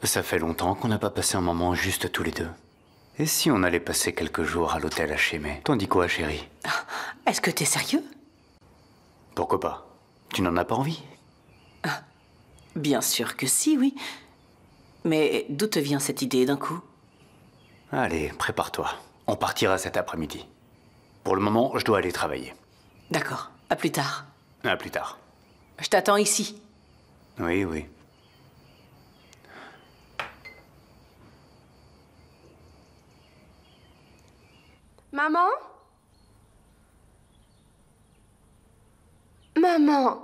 Ça fait longtemps qu'on n'a pas passé un moment juste tous les deux. Et si on allait passer quelques jours à l'hôtel à Chimay? T'en dis quoi, chérie? Est-ce que t'es sérieux? Pourquoi pas? Tu n'en as pas envie? Bien sûr que si, oui. Mais d'où te vient cette idée d'un coup? Allez, prépare-toi. On partira cet après-midi. Pour le moment, je dois aller travailler. D'accord, à plus tard. À plus tard. Je t'attends ici. Oui, oui. Maman? Maman,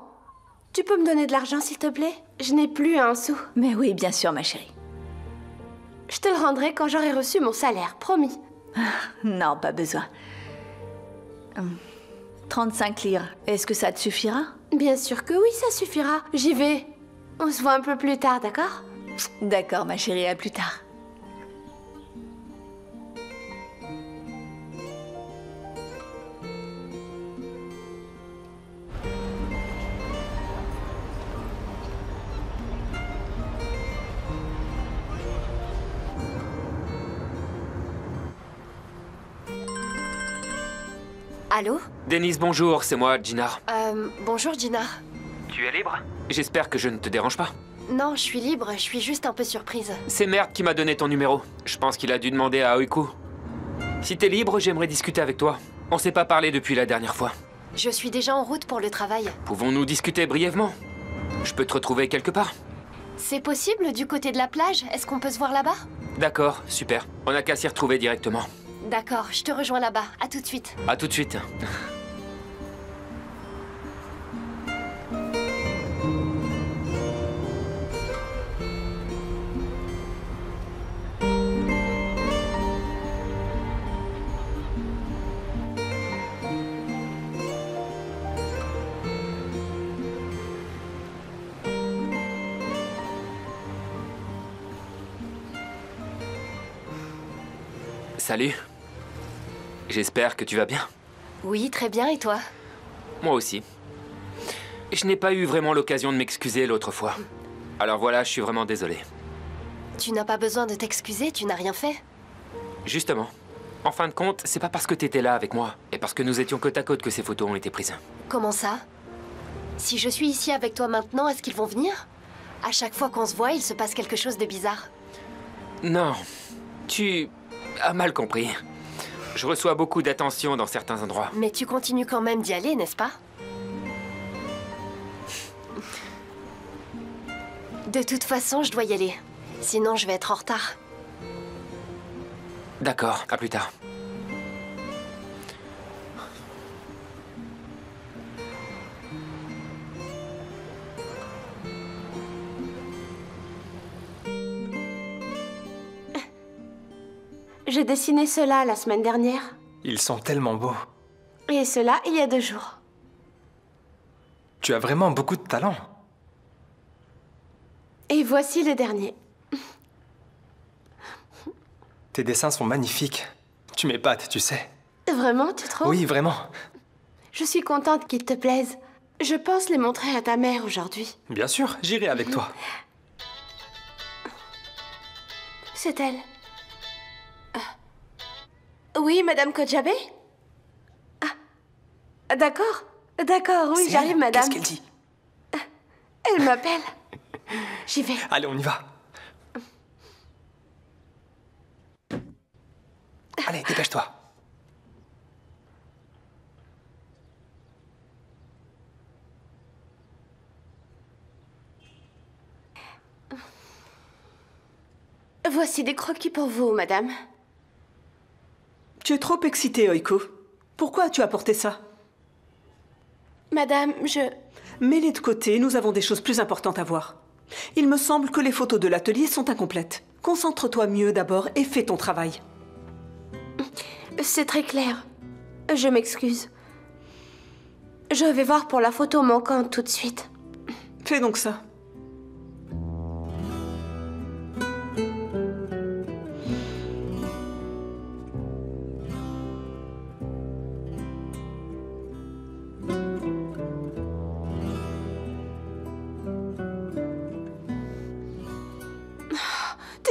tu peux me donner de l'argent s'il te plaît? Je n'ai plus un sou. Mais oui, bien sûr, ma chérie. Je te le rendrai quand j'aurai reçu mon salaire, promis. Non, pas besoin. 35 lire, est-ce que ça te suffira? Bien sûr que oui, ça suffira. J'y vais. On se voit un peu plus tard, d'accord? D'accord, ma chérie, à plus tard. Allô? Denise, bonjour, c'est moi, Gina. Bonjour Gina. Tu es libre? J'espère que je ne te dérange pas. Non, je suis libre, je suis juste un peu surprise. C'est Merde qui m'a donné ton numéro. Je pense qu'il a dû demander à Aoiku. Si t'es libre, j'aimerais discuter avec toi. On s'est pas parlé depuis la dernière fois. Je suis déjà en route pour le travail. Pouvons-nous discuter brièvement? Je peux te retrouver quelque part? C'est possible du côté de la plage? Est-ce qu'on peut se voir là-bas? D'accord, super. On n'a qu'à s'y retrouver directement. D'accord, je te rejoins là-bas. À tout de suite. À tout de suite. Salut. J'espère que tu vas bien. Oui, très bien, et toi? Moi aussi. Je n'ai pas eu vraiment l'occasion de m'excuser l'autre fois. Alors voilà, je suis vraiment désolé. Tu n'as pas besoin de t'excuser, tu n'as rien fait. Justement. En fin de compte, c'est pas parce que t'étais là avec moi et parce que nous étions côte à côte que ces photos ont été prises. Comment ça? Si je suis ici avec toi maintenant, est-ce qu'ils vont venir? À chaque fois qu'on se voit, il se passe quelque chose de bizarre. Non, tu as mal compris. Je reçois beaucoup d'attention dans certains endroits. Mais tu continues quand même d'y aller, n'est-ce pas? De toute façon, je dois y aller. Sinon, je vais être en retard. D'accord, à plus tard. J'ai dessiné cela la semaine dernière. Ils sont tellement beaux. Et cela il y a 2 jours. Tu as vraiment beaucoup de talent. Et voici le dernier. Tes dessins sont magnifiques. Tu m'épates, tu sais. Vraiment, tu trouves? Oui, vraiment. Je suis contente qu'ils te plaisent. Je pense les montrer à ta mère aujourd'hui. Bien sûr, j'irai avec toi. C'est elle. Oui, Madame Kojabe? Ah, d'accord. D'accord, oui, j'arrive, madame. Qu'est-ce qu'elle dit? Elle m'appelle. J'y vais. Allez, on y va. Allez, dépêche-toi. Voici des croquis pour vous, madame. Tu es trop excitée, Oiko. Pourquoi as-tu apporté ça? Madame, Mets-les de côté, nous avons des choses plus importantes à voir. Il me semble que les photos de l'atelier sont incomplètes. Concentre-toi mieux d'abord et fais ton travail. C'est très clair. Je m'excuse. Je vais voir pour la photo manquante tout de suite. Fais donc ça.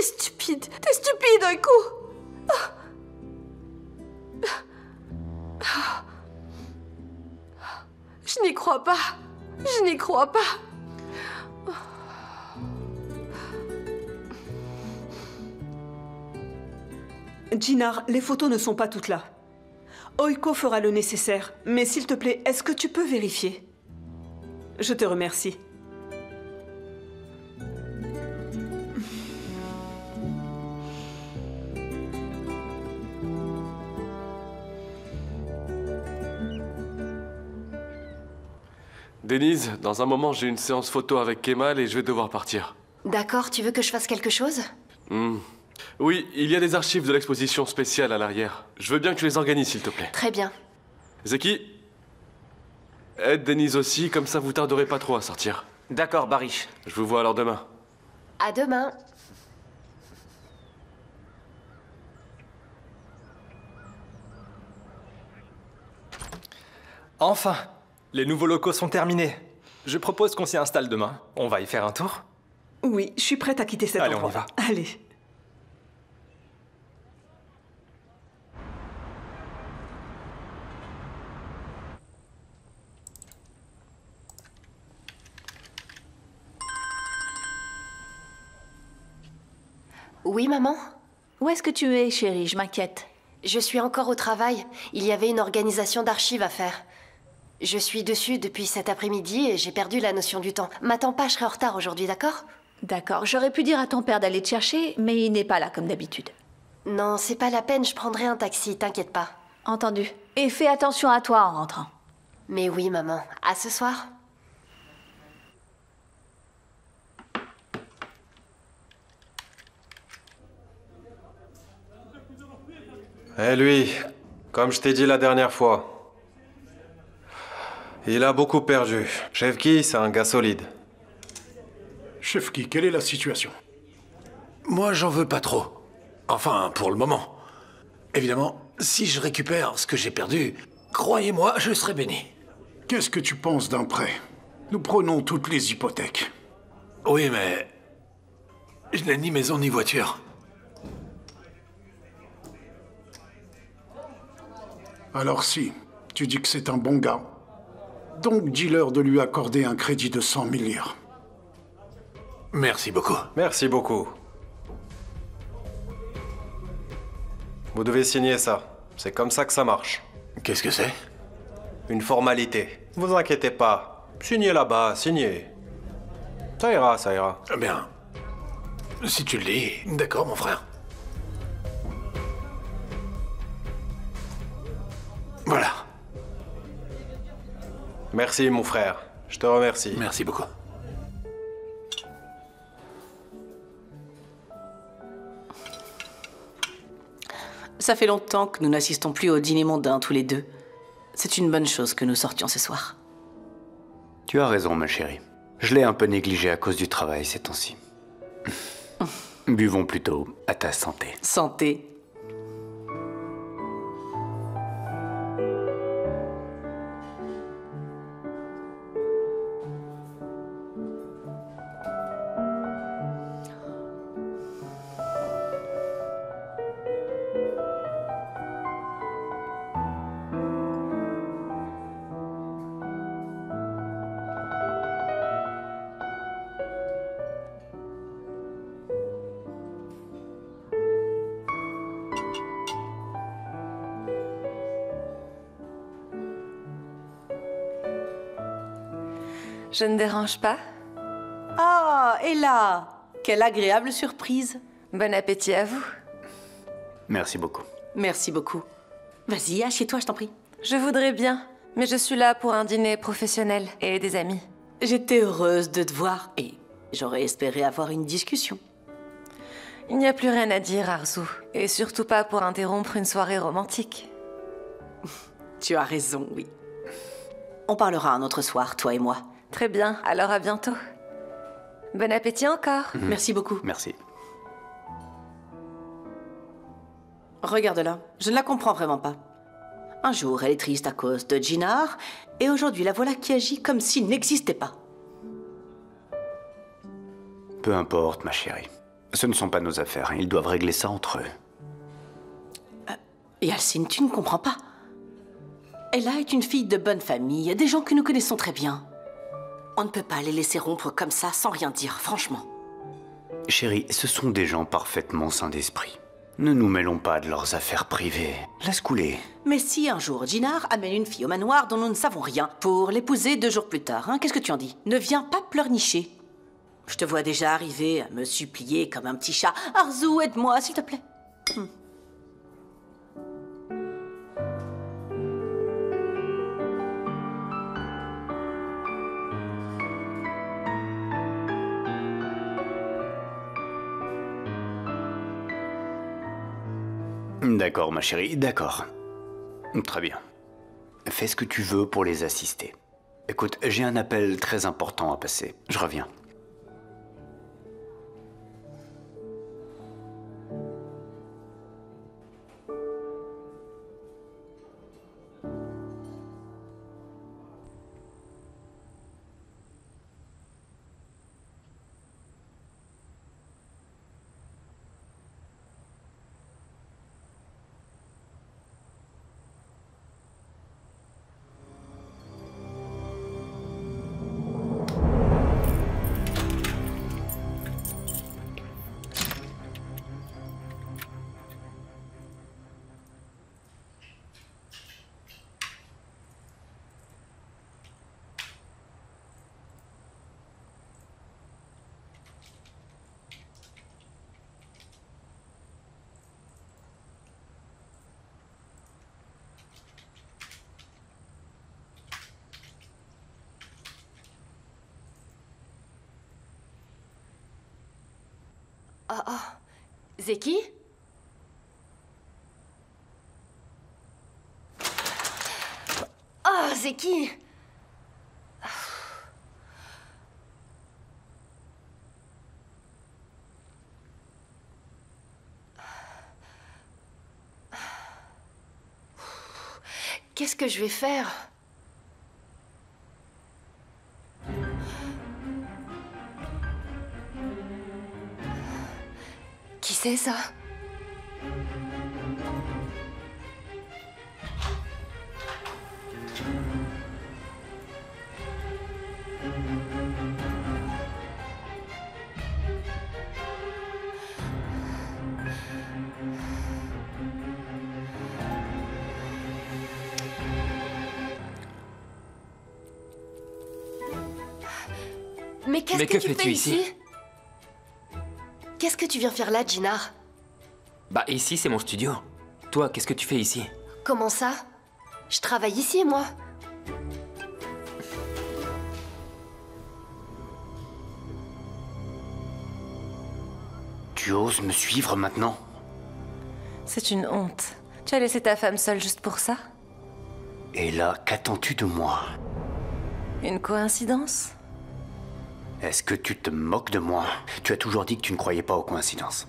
T'es stupide. T'es stupide, Oiko. Je n'y crois pas. Je n'y crois pas. Jinar, les photos ne sont pas toutes là. Oiko fera le nécessaire, mais s'il te plaît, est-ce que tu peux vérifier? Je te remercie. Denise, dans un moment, j'ai une séance photo avec Kemal et je vais devoir partir. D'accord, tu veux que je fasse quelque chose? Oui, il y a des archives de l'exposition spéciale à l'arrière. Je veux bien que tu les organises, s'il te plaît. Très bien. Zeki, aide Denise aussi, comme ça vous tarderez pas trop à sortir. D'accord, Barish. Je vous vois alors demain. À demain. Enfin, les nouveaux locaux sont terminés. Je propose qu'on s'y installe demain. On va y faire un tour? Oui, je suis prête à quitter cet Allez, endroit. on y va. Allez. Oui, maman? Où est-ce que tu es, chérie? Je m'inquiète. Je suis encore au travail. Il y avait une organisation d'archives à faire. Je suis dessus depuis cet après-midi et j'ai perdu la notion du temps. M'attends pas, je serai en retard aujourd'hui, d'accord? D'accord, j'aurais pu dire à ton père d'aller te chercher, mais il n'est pas là comme d'habitude. Non, c'est pas la peine, je prendrai un taxi, t'inquiète pas. Entendu. Et fais attention à toi en rentrant. Mais oui, maman. À ce soir. Eh lui, comme je t'ai dit la dernière fois, il a beaucoup perdu. Chevki, c'est un gars solide. Chefki, quelle est la situation? Moi, j'en veux pas trop. Enfin, pour le moment. Évidemment, si je récupère ce que j'ai perdu, croyez-moi, je serai béni. Qu'est-ce que tu penses d'un prêt? Nous prenons toutes les hypothèques. Oui, mais... je n'ai ni maison ni voiture. Alors si, tu dis que c'est un bon gars. Donc dis-leur de lui accorder un crédit de 100 000 lire. Merci beaucoup. Merci beaucoup. Vous devez signer ça. C'est comme ça que ça marche. Qu'est-ce que c'est? Une formalité. Vous inquiétez pas. Signez là-bas, signez. Ça ira, ça ira. Bien. Si tu le dis, d'accord, mon frère. Voilà. Merci, mon frère. Je te remercie. Merci beaucoup. Ça fait longtemps que nous n'assistons plus au dîner mondain tous les deux. C'est une bonne chose que nous sortions ce soir. Tu as raison, ma chérie. Je l'ai un peu négligé à cause du travail ces temps-ci. Buvons plutôt à ta santé. Santé. Je ne dérange pas? Ah, Ella! Quelle agréable surprise. Bon appétit à vous. Merci beaucoup. Merci beaucoup. Vas-y, assieds-toi, je t'en prie. Je voudrais bien, mais je suis là pour un dîner professionnel et des amis. J'étais heureuse de te voir et j'aurais espéré avoir une discussion. Il n'y a plus rien à dire, Arzu. Et surtout pas pour interrompre une soirée romantique. Tu as raison, oui. On parlera un autre soir, toi et moi. Très bien, alors à bientôt. Bon appétit encore. Merci beaucoup. Merci. Regarde-la, je ne la comprends vraiment pas. Un jour, elle est triste à cause de Jinar, et aujourd'hui, la voilà qui agit comme s'il n'existait pas. Peu importe, ma chérie. Ce ne sont pas nos affaires. Ils doivent régler ça entre eux. Yalcine, tu ne comprends pas. Ella est une fille de bonne famille, des gens que nous connaissons très bien. On ne peut pas les laisser rompre comme ça sans rien dire, franchement. Chérie, ce sont des gens parfaitement sains d'esprit. Ne nous mêlons pas de leurs affaires privées. Laisse couler. Mais si un jour Jinar amène une fille au manoir dont nous ne savons rien pour l'épouser 2 jours plus tard, qu'est-ce que tu en dis? Ne viens pas pleurnicher. Je te vois déjà arriver à me supplier comme un petit chat. Arzu, aide-moi, s'il te plaît. D'accord, ma chérie, d'accord. Très bien. Fais ce que tu veux pour les assister. Écoute, j'ai un appel très important à passer. Je reviens. Oh, Zeki? Oh, Zeki! Qu'est-ce que je vais faire? Qui c'est ça? Mais qu'est-ce que tu fais ici? Qu'est-ce que tu viens faire là, Jinar? Bah ici, c'est mon studio. Toi, qu'est-ce que tu fais ici? Comment ça? Je travaille ici, moi. Tu oses me suivre maintenant? C'est une honte. Tu as laissé ta femme seule juste pour ça? Et là, qu'attends-tu de moi? Une coïncidence? Est-ce que tu te moques de moi? Tu as toujours dit que tu ne croyais pas aux coïncidences.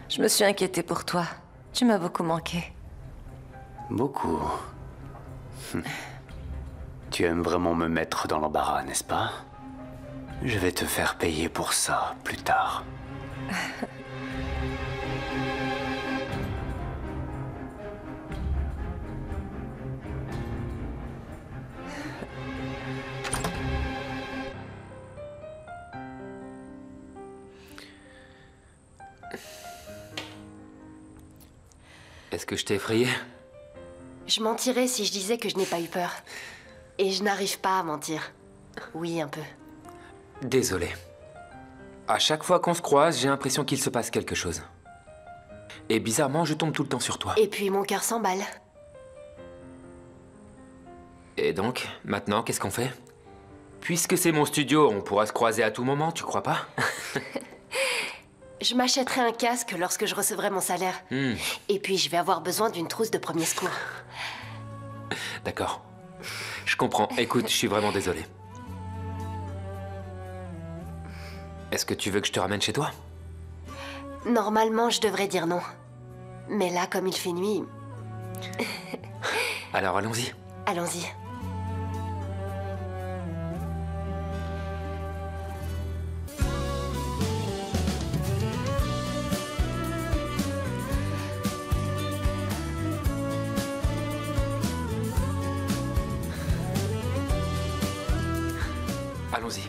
Je me suis inquiétée pour toi. Tu m'as beaucoup manqué. Beaucoup. Tu aimes vraiment me mettre dans l'embarras, n'est-ce pas? Je vais te faire payer pour ça plus tard. Est-ce que je t'ai effrayé? Je mentirais si je disais que je n'ai pas eu peur. Et je n'arrive pas à mentir. Oui, un peu. Désolé. À chaque fois qu'on se croise, j'ai l'impression qu'il se passe quelque chose. Et bizarrement, je tombe tout le temps sur toi. Et puis mon cœur s'emballe. Et donc, maintenant, qu'est-ce qu'on fait? Puisque c'est mon studio, on pourra se croiser à tout moment, tu crois pas? Je m'achèterai un casque lorsque je recevrai mon salaire. Et puis je vais avoir besoin d'une trousse de premier secours. D'accord. Je comprends. Écoute, je suis vraiment désolé. Est-ce que tu veux que je te ramène chez toi? Normalement, je devrais dire non. Mais là, comme il fait nuit... Alors, allons-y. Allons-y. Allons-y.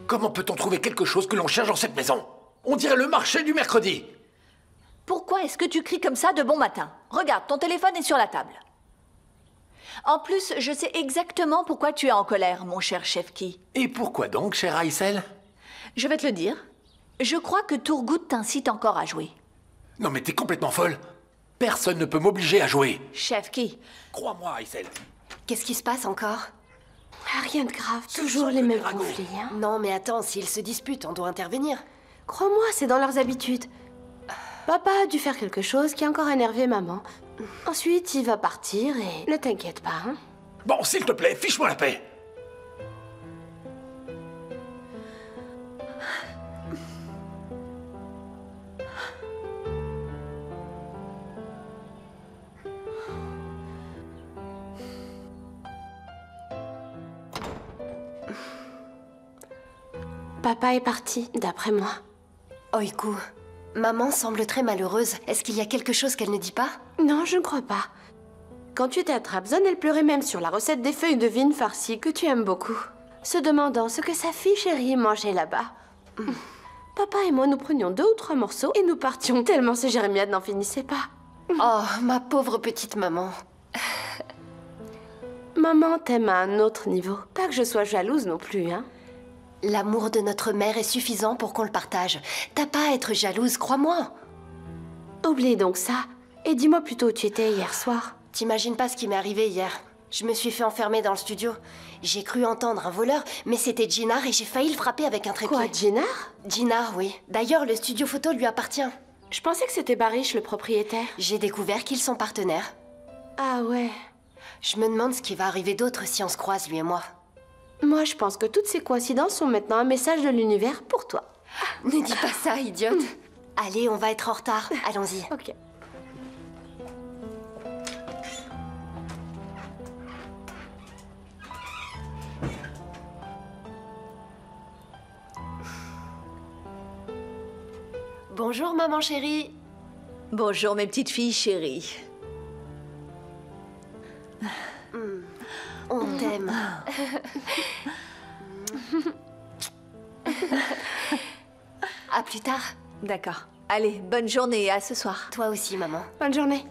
Comment peut-on trouver quelque chose que l'on cherche dans cette maison? On dirait le marché du mercredi. Pourquoi est-ce que tu cries comme ça de bon matin? Regarde, ton téléphone est sur la table. En plus, je sais exactement pourquoi tu es en colère, mon cher Shefki. Et pourquoi donc, cher Aïssel? Je vais te le dire. Je crois que Turgut t'incite encore à jouer. Non mais t'es complètement folle. Personne ne peut m'obliger à jouer. Shefki. Crois-moi, Aïssel. Qu'est-ce qui se passe encore? Rien de grave, toujours les mêmes conflits. Hein. Non, mais attends, s'ils se disputent, on doit intervenir. Crois-moi, c'est dans leurs habitudes. Papa a dû faire quelque chose qui a encore énervé maman. Ensuite, il va partir et... Ne t'inquiète pas, hein. Bon, s'il te plaît, fiche-moi la paix. Papa est parti, d'après moi. Oiku, maman semble très malheureuse. Est-ce qu'il y a quelque chose qu'elle ne dit pas? Non, je ne crois pas. Quand tu étais à Trabzon, elle pleurait même sur la recette des feuilles de vigne farcies que tu aimes beaucoup, se demandant ce que sa fille chérie mangeait là-bas. Papa et moi, nous prenions 2 ou 3 morceaux et nous partions tellement ce jérémiade n'en finissait pas. Oh, ma pauvre petite maman. Maman t'aime à un autre niveau. Pas que je sois jalouse non plus, hein. L'amour de notre mère est suffisant pour qu'on le partage. T'as pas à être jalouse, crois-moi. Oublie donc ça. Et dis-moi plutôt où tu étais hier soir. T'imagines pas ce qui m'est arrivé hier. Je me suis fait enfermer dans le studio. J'ai cru entendre un voleur, mais c'était Djinar et j'ai failli le frapper avec un trépied. Quoi, Djinar? Djinar, oui. D'ailleurs, le studio photo lui appartient. Je pensais que c'était Barish, le propriétaire. J'ai découvert qu'ils sont partenaires. Ah ouais. Je me demande ce qui va arriver d'autre si on se croise, lui et moi. Moi, je pense que toutes ces coïncidences sont maintenant un message de l'univers pour toi. Ne dis pas ça, idiote. Allez, on va être en retard. Allons-y. Ok. Bonjour, maman chérie. Bonjour, mes petites filles chéries. On t'aime. À plus tard. D'accord. Allez, bonne journée et à ce soir. Toi aussi, maman. Bonne journée.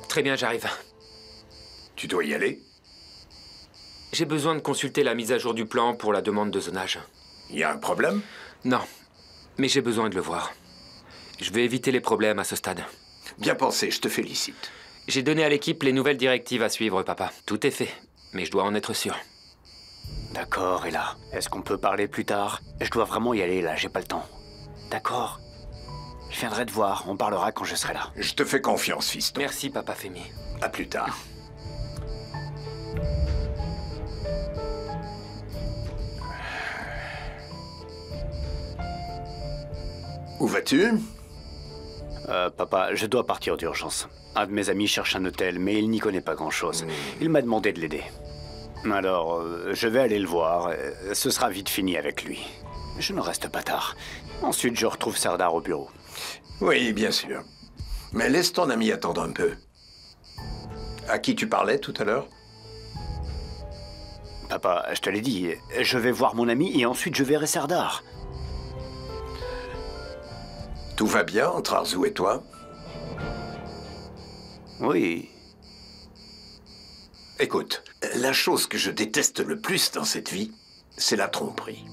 Très bien, j'arrive. Tu dois y aller? J'ai besoin de consulter la mise à jour du plan pour la demande de zonage. Il y a un problème? Non, mais j'ai besoin de le voir. Je vais éviter les problèmes à ce stade. Bien pensé, je te félicite. J'ai donné à l'équipe les nouvelles directives à suivre, papa. Tout est fait, mais je dois en être sûr. D'accord, et là, est-ce qu'on peut parler plus tard? Je dois vraiment y aller, là, j'ai pas le temps. D'accord. Je viendrai te voir, on parlera quand je serai là. Je te fais confiance, fiston. Merci, papa Femi. À plus tard. Où vas-tu? Papa, je dois partir d'urgence. Un de mes amis cherche un hôtel, mais il n'y connaît pas grand-chose. Il m'a demandé de l'aider. Alors, je vais aller le voir. Ce sera vite fini avec lui. Je ne reste pas tard. Ensuite, je retrouve Serdar au bureau. Oui, bien sûr. Mais laisse ton ami attendre un peu. À qui tu parlais tout à l'heure? Papa, je te l'ai dit, je vais voir mon ami et ensuite je verrai Serdar. Tout va bien entre Arzu et toi? Oui. Écoute, la chose que je déteste le plus dans cette vie, c'est la tromperie.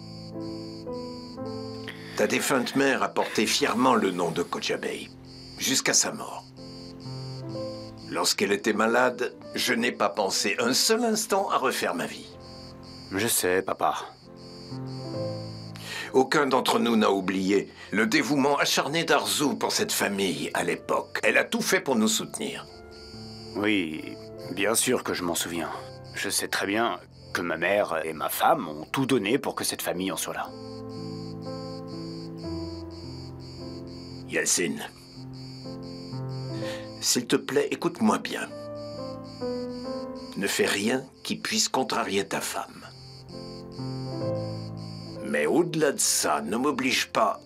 Ta défunte mère a porté fièrement le nom de Kojabei, jusqu'à sa mort. Lorsqu'elle était malade, je n'ai pas pensé un seul instant à refaire ma vie. Je sais, papa. Aucun d'entre nous n'a oublié le dévouement acharné d'Arzu pour cette famille à l'époque. Elle a tout fait pour nous soutenir. Oui, bien sûr que je m'en souviens. Je sais très bien que ma mère et ma femme ont tout donné pour que cette famille en soit là. Yacine, s'il te plaît, écoute-moi bien. Ne fais rien qui puisse contrarier ta femme. Mais au-delà de ça, ne m'oblige pas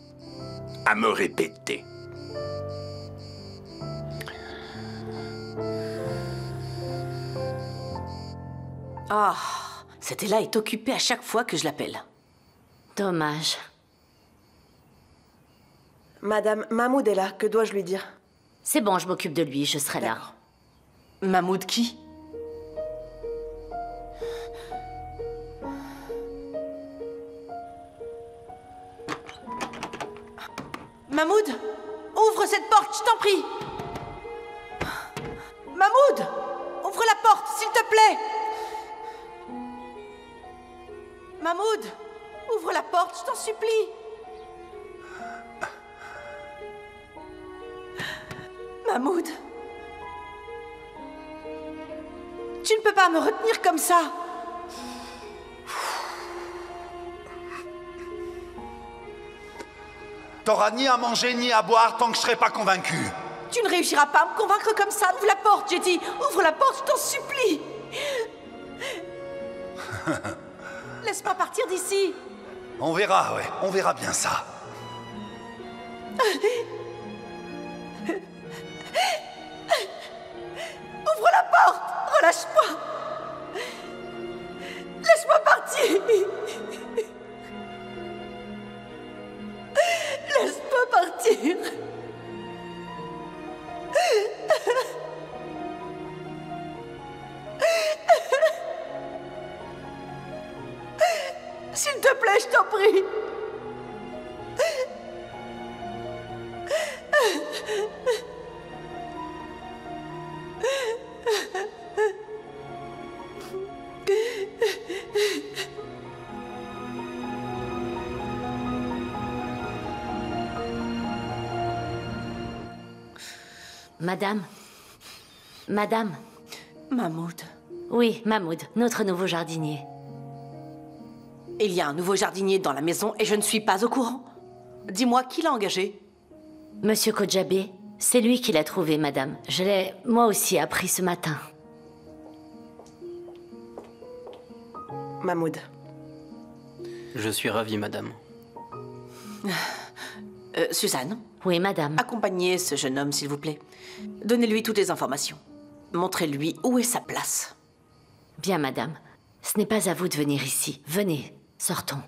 à me répéter. Ah, Stella est occupée à chaque fois que je l'appelle. Dommage. Madame, Mahmoud est là. Que dois-je lui dire? C'est bon, je m'occupe de lui, je serai là. Mahmoud qui? Mahmoud, ouvre cette porte, je t'en prie. Mahmoud, ouvre la porte, s'il te plaît. Mahmoud, ouvre la porte, je t'en supplie. Mahmoud, tu ne peux pas me retenir comme ça. T'auras ni à manger ni à boire tant que je serai pas convaincu. Tu ne réussiras pas à me convaincre comme ça. Ouvre la porte, j'ai dit. Ouvre la porte, je t'en supplie. Laisse-moi partir d'ici. On verra, ouais. On verra bien ça. Ouvre la porte. Relâche-moi. Laisse-moi partir. Laisse-moi partir. S'il te plaît, je t'en prie. Madame. Madame. Mahmoud. Oui, Mahmoud, notre nouveau jardinier. Il y a un nouveau jardinier dans la maison et je ne suis pas au courant. Dis-moi, qui l'a engagé? Monsieur Kodjabé, c'est lui qui l'a trouvé, madame. Je l'ai, moi aussi, appris ce matin. Mahmoud. Je suis ravi, madame. Suzanne? Oui, madame. Accompagnez ce jeune homme, s'il vous plaît. Donnez-lui toutes les informations. Montrez-lui où est sa place. Bien, madame. Ce n'est pas à vous de venir ici. Venez, sortons.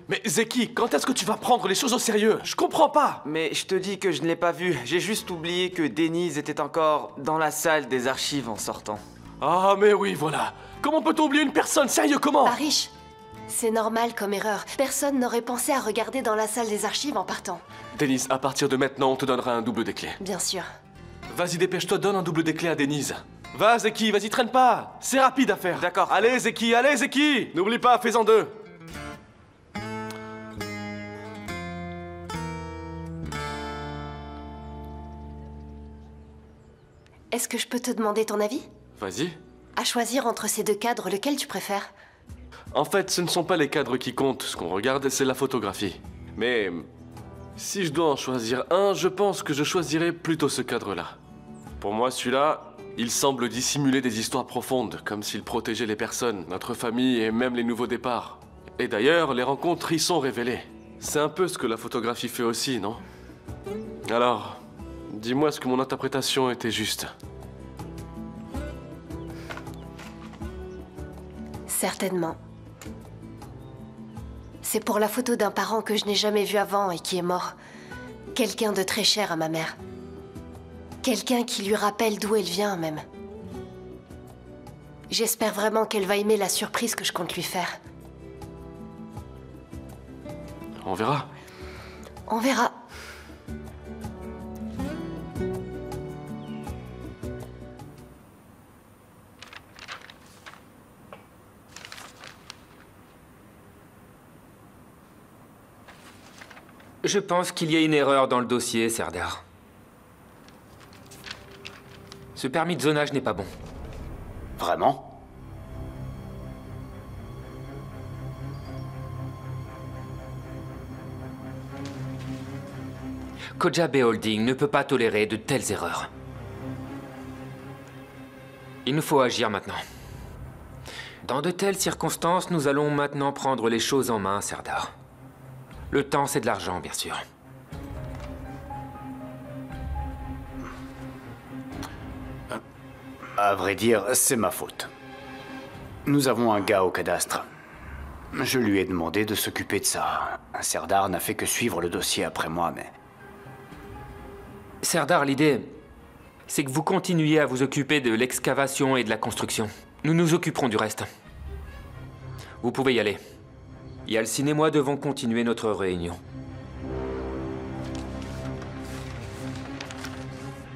Mais Zeki, quand est-ce que tu vas prendre les choses au sérieux? Je comprends pas. Mais je te dis que je ne l'ai pas vu. J'ai juste oublié que Denise était encore dans la salle des archives en sortant. Ah, mais oui, voilà. Comment peut-on oublier une personne? Sérieux, comment? Parish, c'est normal comme erreur. Personne n'aurait pensé à regarder dans la salle des archives en partant. Denise, à partir de maintenant, on te donnera un double des clés. Bien sûr. Vas-y, dépêche-toi, donne un double des clés à Denise. Va, Zeki, vas-y, traîne pas. C'est rapide à faire. D'accord. Allez, Zeki. N'oublie pas, fais-en deux. Est-ce que je peux te demander ton avis? Vas-y. À choisir entre ces deux cadres, lequel tu préfères? En fait, ce ne sont pas les cadres qui comptent. Ce qu'on regarde, c'est la photographie. Mais si je dois en choisir un, je pense que je choisirais plutôt ce cadre-là. Pour moi, celui-là, il semble dissimuler des histoires profondes, comme s'il protégeait les personnes, notre famille et même les nouveaux départs. Et d'ailleurs, les rencontres y sont révélées. C'est un peu ce que la photographie fait aussi, non? Alors, dis-moi ce que mon interprétation était juste. Certainement. C'est pour la photo d'un parent que je n'ai jamais vu avant et qui est mort. Quelqu'un de très cher à ma mère. Quelqu'un qui lui rappelle d'où elle vient, même. J'espère vraiment qu'elle va aimer la surprise que je compte lui faire. On verra. On verra. Je pense qu'il y a une erreur dans le dossier, Serdar. Ce permis de zonage n'est pas bon. Vraiment? Kojabe Holding ne peut pas tolérer de telles erreurs. Il nous faut agir maintenant. Dans de telles circonstances, nous allons maintenant prendre les choses en main, Serdar. Le temps, c'est de l'argent, bien sûr. À vrai dire, c'est ma faute. Nous avons un gars au cadastre. Je lui ai demandé de s'occuper de ça. Serdar n'a fait que suivre le dossier après moi, mais... Serdar, l'idée, c'est que vous continuiez à vous occuper de l'excavation et de la construction. Nous nous occuperons du reste. Vous pouvez y aller. Yalcin et moi devons continuer notre réunion.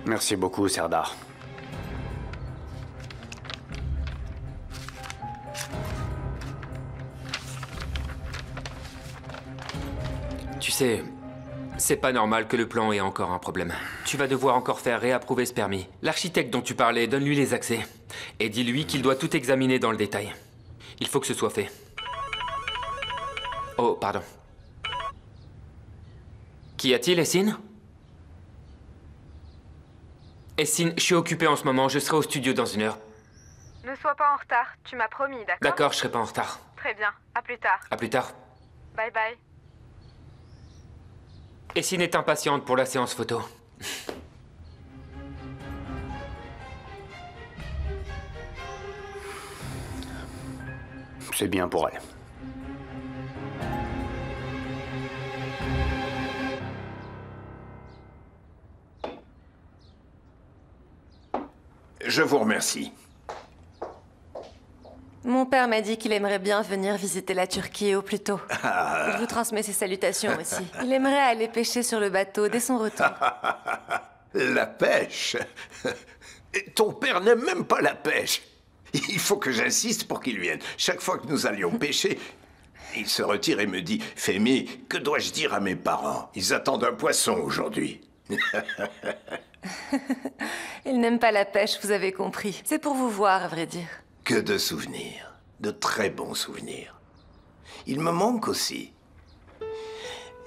Merci beaucoup, Serdar. Tu sais, c'est pas normal que le plan ait encore un problème. Tu vas devoir encore faire réapprouver ce permis. L'architecte dont tu parlais, donne-lui les accès. Et dis-lui qu'il doit tout examiner dans le détail. Il faut que ce soit fait. Oh, pardon. Qu'y a-t-il, Essine? Essine, je suis occupé en ce moment, je serai au studio dans 1 heure. Ne sois pas en retard, tu m'as promis, d'accord? D'accord, je serai pas en retard. Très bien, à plus tard. À plus tard. Bye bye. Essine est impatiente pour la séance photo. C'est bien pour elle. Je vous remercie. Mon père m'a dit qu'il aimerait bien venir visiter la Turquie au plus tôt. Il vous transmet ses salutations aussi. Il aimerait aller pêcher sur le bateau dès son retour. La pêche? Ton père n'aime même pas la pêche. Il faut que j'insiste pour qu'il vienne. Chaque fois que nous allions pêcher, il se retire et me dit « Femi, que dois-je dire à mes parents? Ils attendent un poisson aujourd'hui. » Il n'aime pas la pêche, vous avez compris. C'est pour vous voir, à vrai dire. Que de souvenirs, de très bons souvenirs. Il me manque aussi.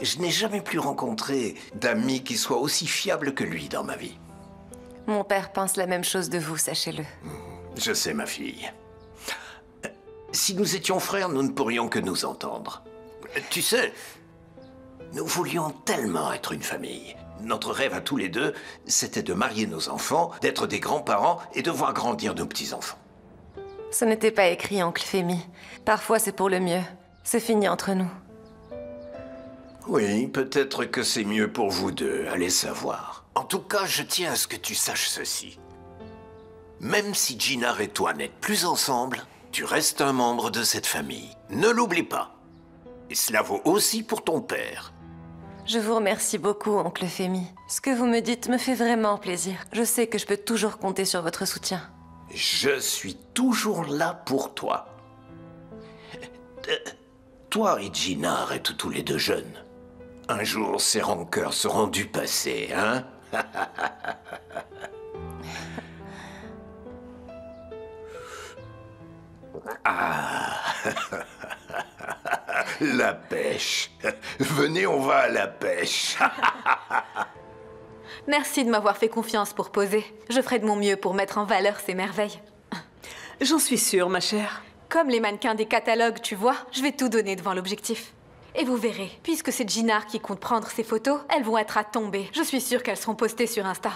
Je n'ai jamais pu rencontrer d'amis qui soient aussi fiables que lui dans ma vie. Mon père pense la même chose de vous, sachez-le. Je sais, ma fille. Si nous étions frères, nous ne pourrions que nous entendre. Tu sais, nous voulions tellement être une famille. Notre rêve à tous les deux, c'était de marier nos enfants, d'être des grands-parents et de voir grandir nos petits-enfants. Ce n'était pas écrit, oncle Femi. Parfois, c'est pour le mieux. C'est fini entre nous. Oui, peut-être que c'est mieux pour vous deux, allez savoir. En tout cas, je tiens à ce que tu saches ceci. Même si Jinar et toi n'êtes plus ensemble, tu restes un membre de cette famille. Ne l'oublie pas. Et cela vaut aussi pour ton père. Je vous remercie beaucoup, oncle Femi. Ce que vous me dites me fait vraiment plaisir. Je sais que je peux toujours compter sur votre soutien. Je suis toujours là pour toi. Toi et Jinar êtes tous les deux jeunes. Un jour, ces rancœurs seront du passé, hein? Ah. La pêche. Venez, on va à la pêche. Merci de m'avoir fait confiance pour poser. Je ferai de mon mieux pour mettre en valeur ces merveilles. J'en suis sûre, ma chère. Comme les mannequins des catalogues, tu vois, je vais tout donner devant l'objectif. Et vous verrez, puisque c'est Jinar qui compte prendre ces photos, elles vont être à tomber. Je suis sûre qu'elles seront postées sur Insta.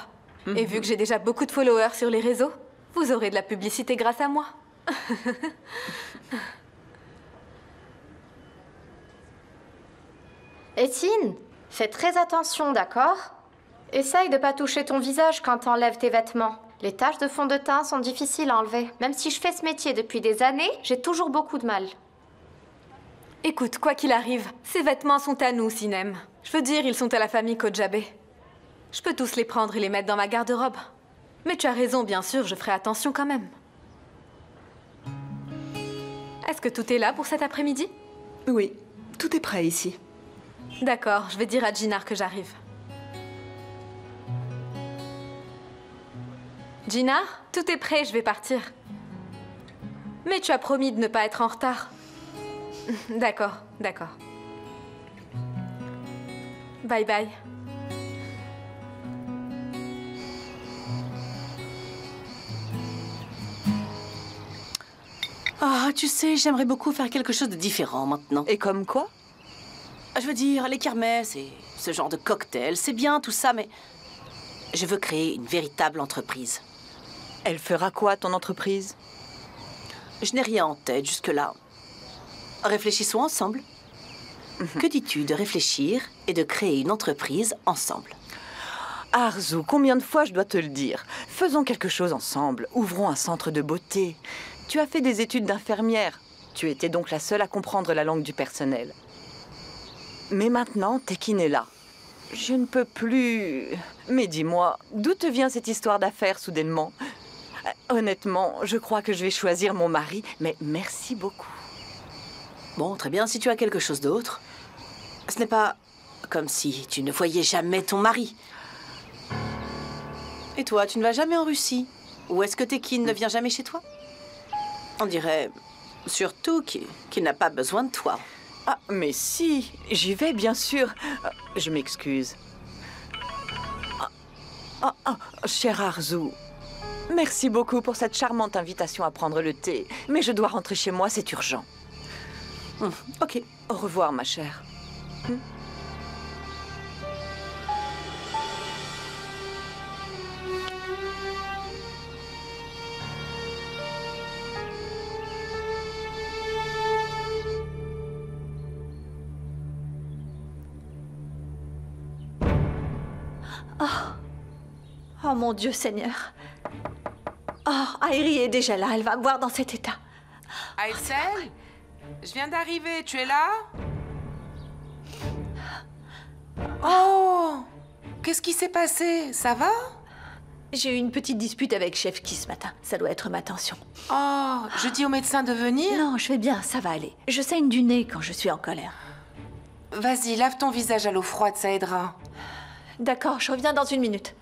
Et vu que j'ai déjà beaucoup de followers sur les réseaux, vous aurez de la publicité grâce à moi. Essine, fais très attention, d'accord? Essaye de pas toucher ton visage quand t'enlèves tes vêtements. Les taches de fond de teint sont difficiles à enlever. Même si je fais ce métier depuis des années, j'ai toujours beaucoup de mal. Écoute, quoi qu'il arrive, ces vêtements sont à nous, Sinem. Je veux dire, ils sont à la famille Kojabe. Je peux tous les prendre et les mettre dans ma garde-robe. Mais tu as raison, bien sûr, je ferai attention quand même. Est-ce que tout est là pour cet après-midi? Oui, tout est prêt ici. D'accord, je vais dire à Jinar que j'arrive. Jinar, tout est prêt, je vais partir. Mais tu as promis de ne pas être en retard. D'accord, d'accord. Bye bye. Ah, tu sais, j'aimerais beaucoup faire quelque chose de différent maintenant. Et comme quoi? Je veux dire, les kermesses et ce genre de cocktail, c'est bien tout ça, mais je veux créer une véritable entreprise. Elle fera quoi, ton entreprise? Je n'ai rien en tête jusque-là. Réfléchissons ensemble. Que dis-tu de réfléchir et de créer une entreprise ensemble? Arzu, combien de fois je dois te le dire? Faisons quelque chose ensemble. Ouvrons un centre de beauté. Tu as fait des études d'infirmière. Tu étais donc la seule à comprendre la langue du personnel. Mais maintenant, Tekin est là. Je ne peux plus... Mais dis-moi, d'où te vient cette histoire d'affaires soudainement? Honnêtement, je crois que je vais choisir mon mari, mais merci beaucoup. Bon, très bien, si tu as quelque chose d'autre. Ce n'est pas comme si tu ne voyais jamais ton mari. Et toi, tu ne vas jamais en Russie? Ou est-ce que Tekin ne vient jamais chez toi? On dirait surtout qu'il n'a pas besoin de toi. Ah, mais si, j'y vais bien sûr. Je m'excuse. Cher Arzu, merci beaucoup pour cette charmante invitation à prendre le thé. Mais je dois rentrer chez moi, c'est urgent. Ok. Au revoir, ma chère. Oh mon Dieu Seigneur. Oh, Airi est déjà là, elle va me voir dans cet état. Aïssel, je viens d'arriver, tu es là? Oh, qu'est-ce qui s'est passé? Ça va? J'ai eu une petite dispute avec Chef Ki ce matin, ça doit être ma tension. Oh, je dis au médecin de venir? Non, je vais bien, ça va aller. Je saigne du nez quand je suis en colère. Vas-y, lave ton visage à l'eau froide, ça aidera. D'accord, je reviens dans 1 minute.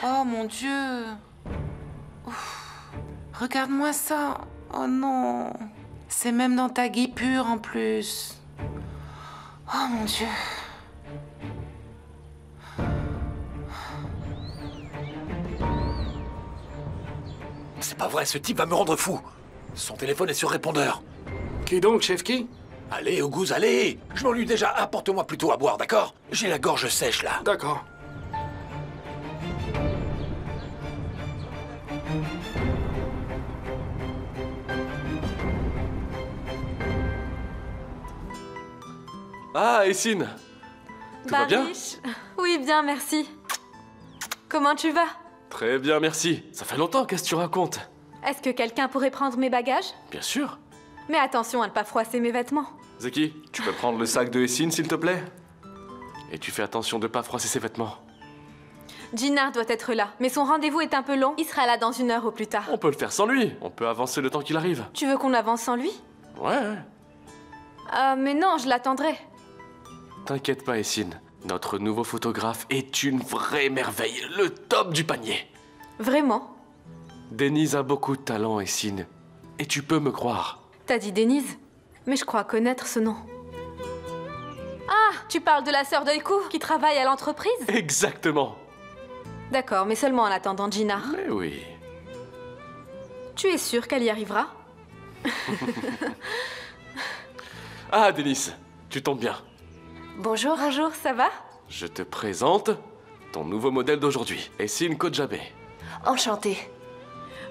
Oh mon Dieu. Ouf. Regarde-moi ça. Oh non. C'est même dans ta guipure en plus. Oh mon Dieu. C'est pas vrai, ce type va me rendre fou. Son téléphone est sur répondeur. Qui donc, Chef Ki? Allez, Oguz, allez. Je m'ennuie déjà, apporte-moi plutôt à boire, d'accord? J'ai la gorge sèche, là. D'accord. Ah, Essine. Tout va bien? Oui, bien, merci. Comment tu vas? Très bien, merci. Ça fait longtemps, qu'est-ce que tu racontes? Est-ce que quelqu'un pourrait prendre mes bagages? Bien sûr. Mais attention à ne pas froisser mes vêtements. Zeki, tu peux prendre le sac de Essine, s'il te plaît? Et tu fais attention de ne pas froisser ses vêtements. Jinar doit être là, mais son rendez-vous est un peu long. Il sera là dans 1 heure au plus tard. On peut le faire sans lui. On peut avancer le temps qu'il arrive. Tu veux qu'on avance sans lui? Ouais. Mais non, je l'attendrai. T'inquiète pas, Essine. Notre nouveau photographe est une vraie merveille. Le top du panier. Vraiment? Denise a beaucoup de talent, Essine. Et tu peux me croire. T'as dit Denise? Mais je crois connaître ce nom. Ah, tu parles de la sœur d'Oiku qui travaille à l'entreprise? Exactement. D'accord, mais seulement en attendant Jinar. Mais oui. Tu es sûre qu'elle y arrivera? Ah, Denise, tu tombes bien. Bonjour. Bonjour, ça va? Je te présente ton nouveau modèle d'aujourd'hui, Essine Kojabe. Enchantée.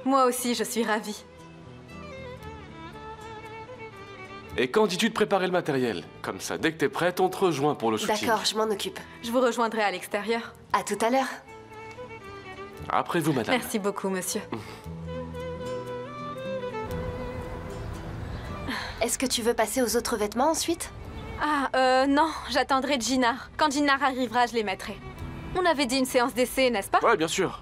Moi aussi, je suis ravie. Et quand dis-tu de préparer le matériel? Comme ça, dès que t'es prête, on te rejoint pour le shooting. D'accord, je m'en occupe. Je vous rejoindrai à l'extérieur. À tout à l'heure. Après vous, madame. Merci beaucoup, monsieur. Est-ce que tu veux passer aux autres vêtements ensuite? Ah, non, j'attendrai Jinar. Quand Jinar arrivera, je les mettrai. On avait dit une séance d'essai, n'est-ce pas? Ouais, bien sûr.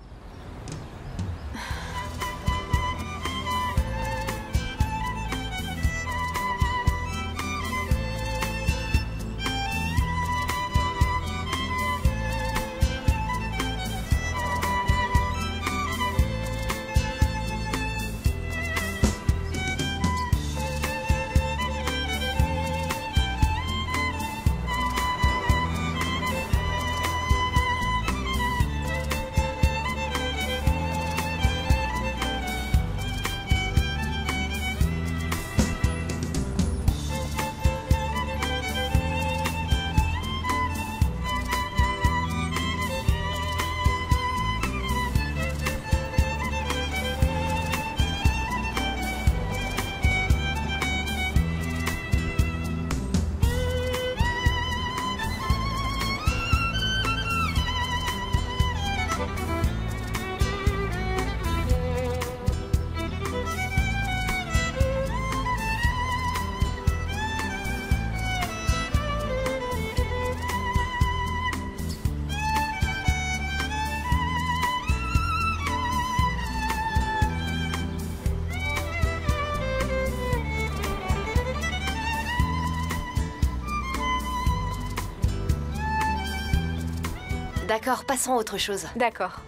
D'accord, passons à autre chose. D'accord.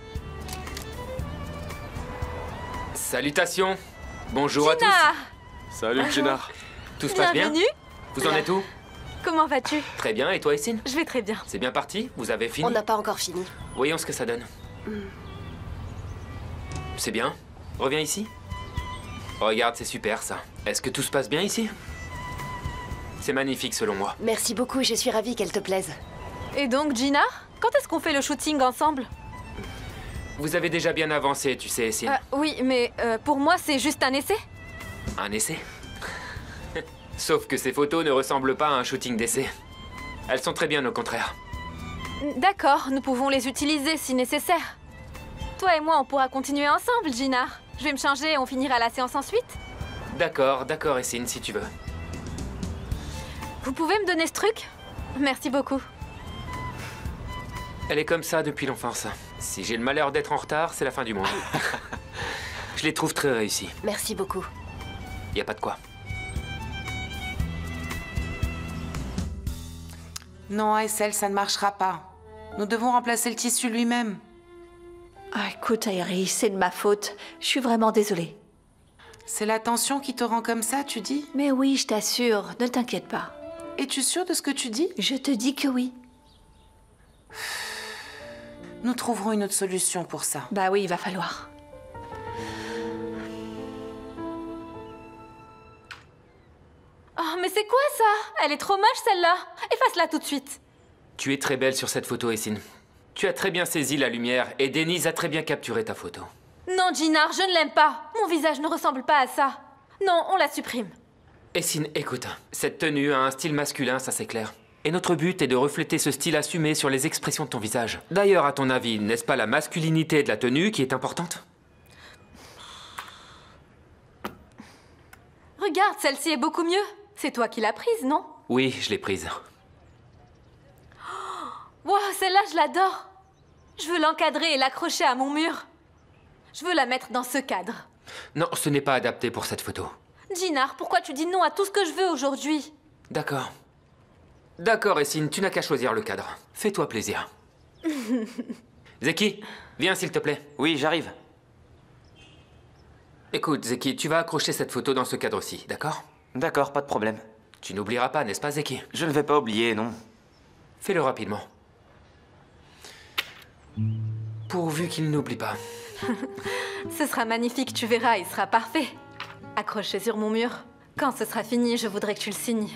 Salutations. Bonjour à Gina! tous. Salut, Gina. Tout se passe bien? Bienvenue. Vous en êtes où? Comment vas-tu? Très bien, et toi, Essine? Je vais très bien. C'est bien parti? Vous avez fini? On n'a pas encore fini. Voyons ce que ça donne. C'est bien. Reviens ici. Regarde, c'est super ça. Est-ce que tout se passe bien ici? C'est magnifique selon moi. Merci beaucoup, je suis ravie qu'elle te plaise. Et donc, Gina, quand est-ce qu'on fait le shooting ensemble? Vous avez déjà bien avancé, tu sais, Essine. Oui, mais pour moi, c'est juste un essai. Un essai? Sauf que ces photos ne ressemblent pas à un shooting d'essai. Elles sont très bien au contraire. D'accord, nous pouvons les utiliser si nécessaire. Toi et moi, on pourra continuer ensemble, Gina. Je vais me changer et on finira la séance ensuite. D'accord, Essine, si tu veux. Vous pouvez me donner ce truc? Merci beaucoup. Elle est comme ça depuis l'enfance. Si j'ai le malheur d'être en retard, c'est la fin du monde. Je les trouve très réussis. Merci beaucoup. Y a pas de quoi. Non, ASL, ça ne marchera pas. Nous devons remplacer le tissu lui-même. Ah, écoute, Aérie, c'est de ma faute. Je suis vraiment désolée. C'est la tension qui te rend comme ça, tu dis? Mais oui, je t'assure, ne t'inquiète pas. Es-tu sûre de ce que tu dis? Je te dis que oui. Nous trouverons une autre solution pour ça. Bah oui, il va falloir. Oh, mais c'est quoi ça? Elle est trop moche celle-là. Efface-la tout de suite. Tu es très belle sur cette photo, Essine. Tu as très bien saisi la lumière et Denise a très bien capturé ta photo. Non, Gina, je ne l'aime pas. Mon visage ne ressemble pas à ça. Non, on la supprime. Essine, écoute, cette tenue a un style masculin, ça c'est clair. Et notre but est de refléter ce style assumé sur les expressions de ton visage. D'ailleurs, à ton avis, n'est-ce pas la masculinité de la tenue qui est importante? Regarde, celle-ci est beaucoup mieux. C'est toi qui l'as prise, non? Oui, je l'ai prise. Wow, celle-là, je l'adore. Je veux l'encadrer et l'accrocher à mon mur. Je veux la mettre dans ce cadre. Non, ce n'est pas adapté pour cette photo. Gina, pourquoi tu dis non à tout ce que je veux aujourd'hui? D'accord. D'accord, Essine, tu n'as qu'à choisir le cadre. Fais-toi plaisir. Zeki, viens s'il te plaît. Oui, j'arrive. Écoute, Zeki, tu vas accrocher cette photo dans ce cadre-ci, d'accord? D'accord, pas de problème. Tu n'oublieras pas, n'est-ce pas, Zeki? Je ne vais pas oublier, non. Fais-le rapidement. Pourvu qu'il n'oublie pas. Ce sera magnifique, tu verras, il sera parfait. Accroché sur mon mur. Quand ce sera fini, je voudrais que tu le signes.